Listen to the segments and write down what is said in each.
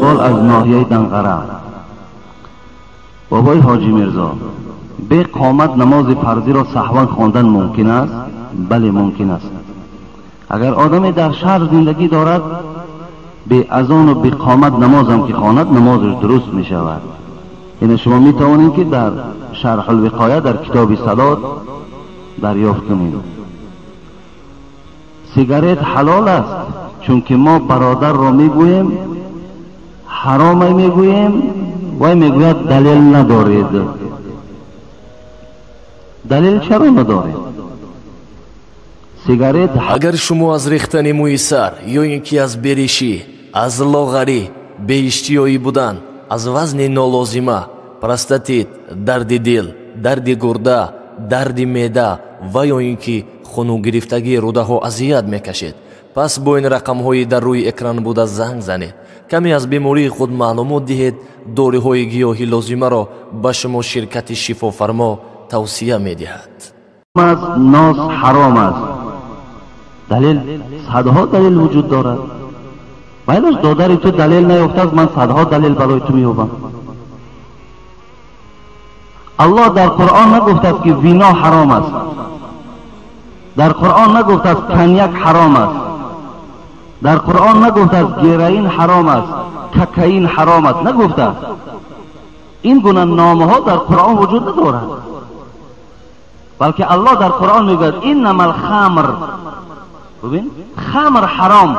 بال از ناحیه دنقره بابای حاجی میرزا به قامت نماز فرضی را سهوا خواندن ممکن است؟ بله ممکن است. اگر آدمی در شهر زندگی دارد به اذان و به قامت نماز هم که خواند نمازش درست می شود. یعنی شما می توانید که در شرح الوقایه در کتاب صلات دریافت کنید. سیگارت حلال است چون که ما برادر را می گوییم حرام می گوییم و میگوید دلیل ندارید. دلیل چرا ندارید؟ سیگارت اگر شما از ریختن موی سر یا اینکه از بریشی، از لاغری، بی‌اشتیایی بودن، از وزن نالازمه، پروستات، درد دل، درد گرده، درد معده و یا اینکه خونو گرفتگی روده ها اذیت میکشید، پس با این رقم های در روی اکران بوده زنگ زنید. کمی از بیماری خود معلومات دهید. داروی های گیاهی لازمه را به شما شرکت شفافرما توصیه میدهد. ناس حرام است. دلیل صدها دلیل وجود دارد. ولی دادر تو دلیل نیافته است، من صدها دلیل برای تو مییابم. الله در قرآن نگفته است که وینا حرام است. در قرآن نگفته است کنیاک حرام است. در قرآن نگفته است گیرین حرام است، ککین حرام است. نگفته است. این گونه نامه ها در قرآن وجود ندارد. بلکه الله در قرآن میگه انما الخمر، ببین خمر حرام،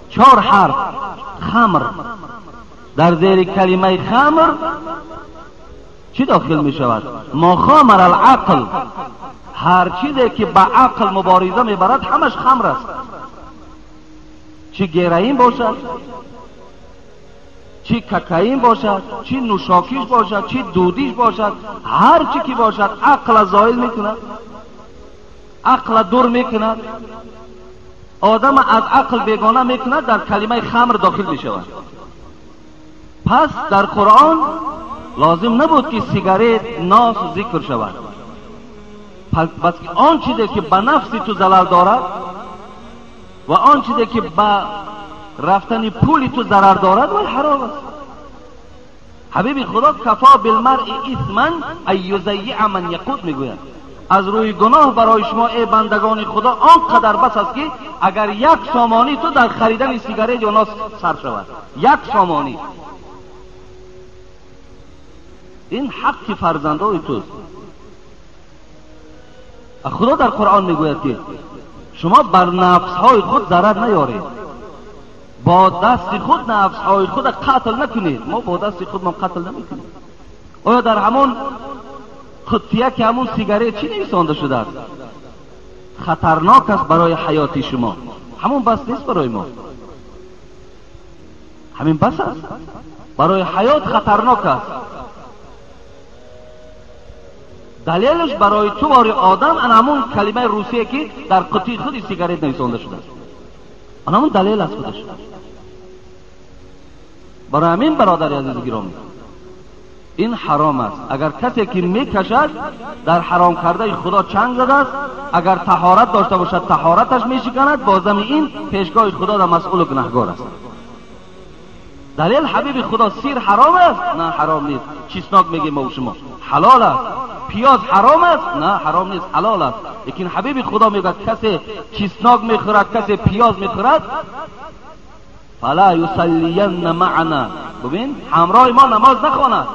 4 حرف خمر. در زیر کلمه خمر چی داخل می شود؟ ما خامر العقل، هر چیزی که با عقل مبارزه میبرد همش خمر است. چی گیرین باشد، چی ککین باشد، چی نوشاکیش باشد، چی دودیش باشد، هر چی که باشد عقل زائل میکند، عقل دور میکند، آدم از عقل بیگانه میکند، در کلمه خمر داخل میشود. پس در قرآن لازم نبود که سیگارت ناس ذکر شود. پس آن چیزی که به نفسی تو ضرر دارد و آن چیزی که به رفتن پولی تو ضرر دارد و حرام است. حبیب خدا کفا بالمرء اثما ان یضیع من یقوت میگوید از روی گناه برای شما ای بندگان خدا آنقدر بس است که اگر 1 سامانی تو در خریدن سیگارت یا ناس صرف شود، 1 سامانی. این حق فرزندان توست. خدا در قرآن میگوید که شما بر نفسهای خود ضرر نیارید، با دست خود نفسهای خود قتل نکنید. ما با دست خود ما قتل نمیکنیم. آیا در همون قطعه که همون سیگارت چی نویسانده شده است؟ خطرناک است برای حیاتی شما. همون بس نیست برای ما، همین بس است. برای حیات خطرناک است. دلیلش برای تو برای آدم همون کلمه روسیه که در قطعه خود سیگارت نویسانده شده است، همون دلیل است خودش. برای همین برادر عزیز گرامی این حرام است. اگر کسی که میکشد در حرام کرده خدا چنگ زده است. اگر طهارت داشته باشد طهارتش میشکند، بازم این پیشگاه خدا در مسئول و گناهگار است. دلیل حبیب خدا سیر حرام است؟ نه حرام نیست. چیسناک میگیم ما شما حلال است. پیاز حرام است؟ نه حرام نیست، حلال است. لیکن حبیب خدا میگه کسی چیسناک میخورد، کسی پیاز میخورد، فلا یصلین معنا، ببین همراه ما نماز نخواند،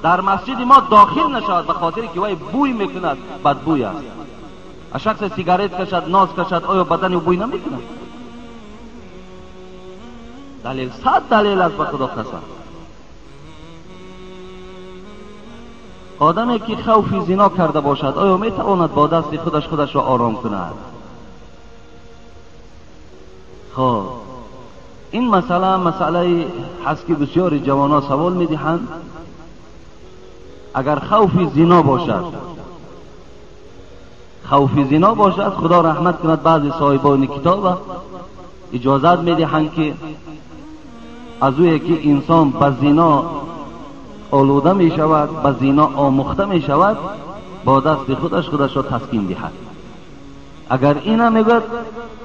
در مسجد ما داخل نشود، به خاطر که وای بوی میکند، بدبوی است. شخص سیگارت کشد، ناز کشد، آیا بدن بوی نمیکند؟ دلیل 100 دلیل است به خدا قسم. آدمی که خوف زنا کرده باشد آیا میتواند با دست خودش را آرام کند؟ خب این مسئله هست که بسیاری جوانان سوال میدهند. اگر خوف زنا باشد خدا رحمت کند، بعضی صاحبان کتاب اجازت میدهند که از اوی که انسان به زنا آلوده می شود، به زنا آموخته می شود، با دست خودش را تسکین دهد. اگر اینا میگوید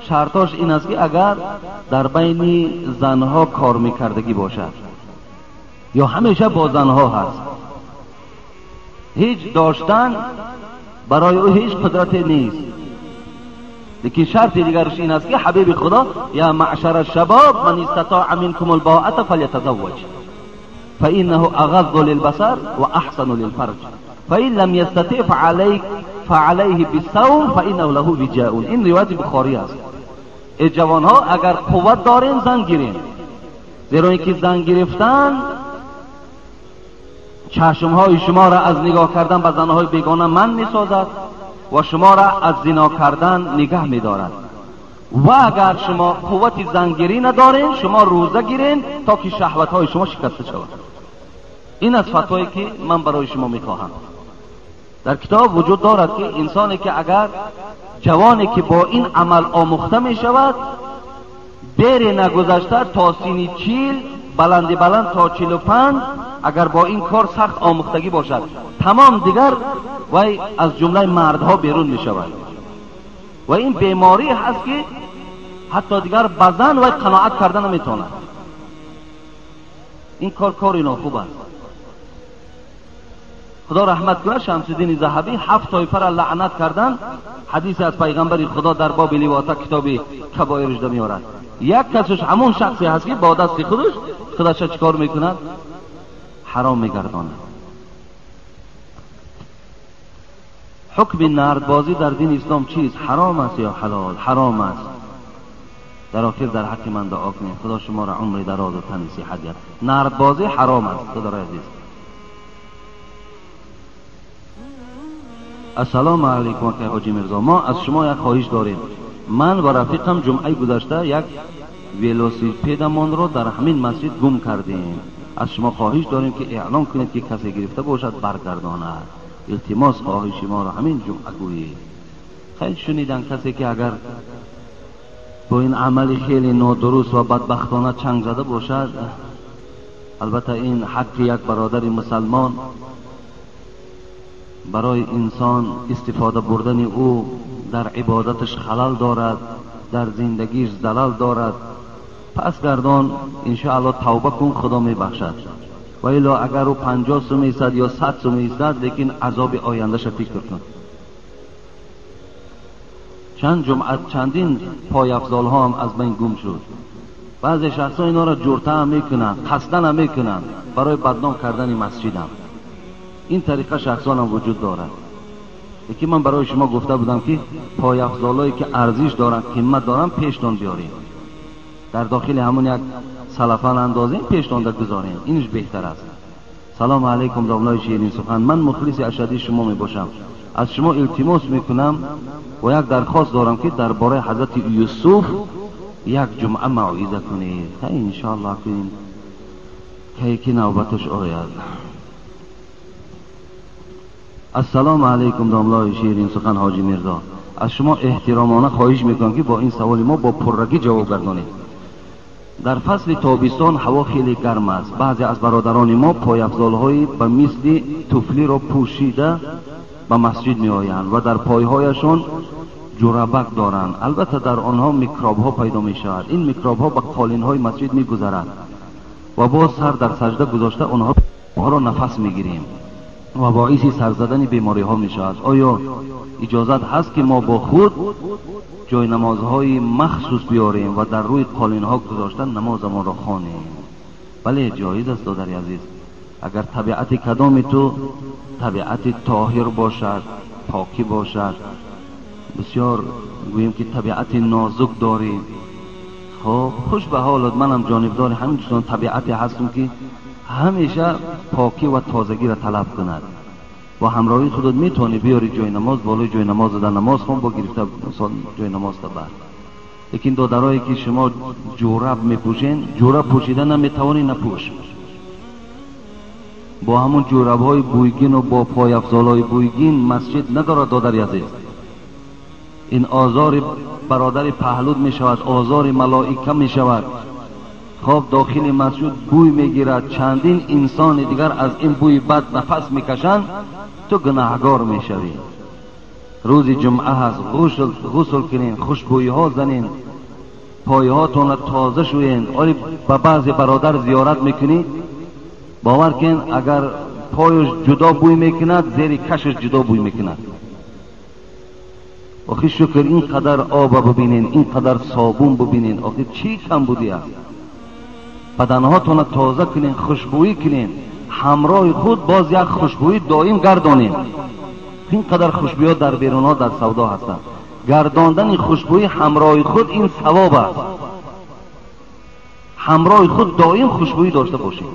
شرطاش این است که اگر در بین زنها کار میکردگی باشد یا همیشه با زنها هست، هیچ داشتن برای او هیچ قدرت نیست. لیکن شرط دیگرش این است که حبیب خدا یا معشر الشباب من استطاع منکم الباءة فلیتزوج فانه اغض للبصر و احسن للفرج فان لم يستطع فعليه بالصوم فانه له وجاء. این روایت بخاری است. ای جوانها اگر قوت دارین زن گیرین، زیرا اینکه زن گرفتن چشمهای شما را از نگاه کردن به زنهای بیگانه من میسازد و شما را از زنا کردن نگه میدارد. و اگر شما قوت زنگیری ندارین شما روزه گیرین تا که شهوتهای شما شکسته شود. این از فتوایی که من برای شما میخواهم. در کتاب وجود دارد که انسانی که اگر جوانی که با این عمل آموخته میشود بری نگذشته تا سینی 40 بلند تا 45 اگر با این کار سخت آموختگی باشد تمام دیگر وی از جمله مردها بیرون می شود و این بیماری هست که حتی دیگر بزن وی قناعت کردن نمی تواند. این کار ناخوب است. خدا رحمت کنه شمس الدین ذهبی 7 طایفه را لعنت کردن. حدیث از پیغمبر خدا در باب لواطه کتاب کبایر اجده می آورد. یک کسش همون شخصی هست که با دست خودش چیکار میکند؟ حرام میگرداند. حکم نردبازی در دین اسلام چیست؟ حرام است یا حلال؟ حرام است. در آخر در حق من دعا کنید خدا شما را عمر دراز و تن صحت دهد. نردبازی حرام است. خدا را عزیز. السلام علیکم که حاجی مرزا، ما از شما یک خواهش داریم. من و رفیقم جمعه گذشته یک ولوسیپدمان را در همین مسجد گم کردیم. از شما خواهش داریم که اعلام کنید که کسی گرفته باشد برگرداند. التماس خواهش ما را همین جمعه گویید. خیلی شنیدن کسی که اگر با این عمل خیلی نادرست و بدبختانه چنگ زده باشد، البته این حق یک برادر مسلمان برای انسان استفاده بردن او در عبادتش خلل دارد، در زندگیش زلال دارد. پس گردان انشاءالله توبه کن خدا می بخشد. و الا اگر او 50 سوم ایستد یا 100 سوم ایستد لیکن عذاب آینده شو فکر کن. چند جمعه چندین پای افضال ها هم از بین گم شد. بعضی شخص ها اینا را جرته هم میکنن، قصدن هم میکنن برای بدنام کردن مسجد هم. این طریقه شخصان هم وجود دارد. یکی من برای شما گفته بودم که پای افضالایی که ارزش دارن قیمت دارن پیشتان بیارین، در داخل همون یک سلفان اندازین پیشتان در گذارین. اینش بهتر است. سلام علیکم داملای شیرین سخن، من مخلص اشدی شما می باشم. از شما التماس میکنم و یک درخواست دارم که درباره حضرت یوسف یک جمعه موعظه کنید. تا انشاءالله کنید که نوبتش آید. السلام علیکم داملای شیرین سخن حاجی مرزا، از شما احترامانه خواهش میکنم که با این سوال ما با پررگی جواب گردانید. در فصل تابستان هوا خیلی گرم است. بعضی از برادران ما پای افضال‌هایی به مثل توفلی را پوشیده به مسجد می آیند و در پایهایشان جورابک دارند. البته در آنها میکروب ها پیدا می شود. این میکروب ها به قالین های مسجد می گذرد و باز سر در سجده گذاشته آنها را نفس می گیریم و باعث سر زدن بیماری ها می شود. آیا اجازت هست که ما با خود جای نمازهای مخصوص بیاریم و در روی قالین ها گذاشتن نمازمان را خوانیم؟ بله جایز است دادر عزیز. اگر طبیعت کدام تو طبیعت طاهر باشد، پاکی باشد، بسیار گوییم که طبیعت نازک داریم، خب خوش به حالت. منم جانبدار همین چون طبیعتی هستم که همیشه پاکی و تازگی را طلب کند و همراهی خودت میتونی بیاری جای نماز، بالای جای نماز در نماز خون با گرفته جای نماز تا بعد. لیکن دادرایی که شما جوراب میپوشین، جوراب پوشیدن نمیتوانی نپوش. با همون جوراب های بویگین و با پای افضال های بویگین مسجد ندارد دادر عزیز. این آزار برادر پهلود می شود، آزار ملائکه می شود. خب داخل مسجد بوی می گیرد، چندین انسان دیگر از این بوی بد نفس می کشند، تو گناهگار می شوی. روز جمعه هست، غسل کنین، خوشبویی ها زنین، پایه هاتون تازه شوین. آری با بعضی برادر زیارت میکنی، باور کن اگر پایش جدا بوی میکند زیر کشش جدا بوی میکند. آخی شکر اینقدر آب ببینین، اینقدر صابون ببینین، آخی چی کم بودی است. بدنهاتون تازه کنین، خوشبویی کنین، همراه خود باز یک خوشبویی دائم گردانین. اینقدر خوشبویی در بیرون ها در سودا هستند. گرداندن خوشبویی همراه خود این ثواب است. همراه خود دائم خوشبویی داشته باشید.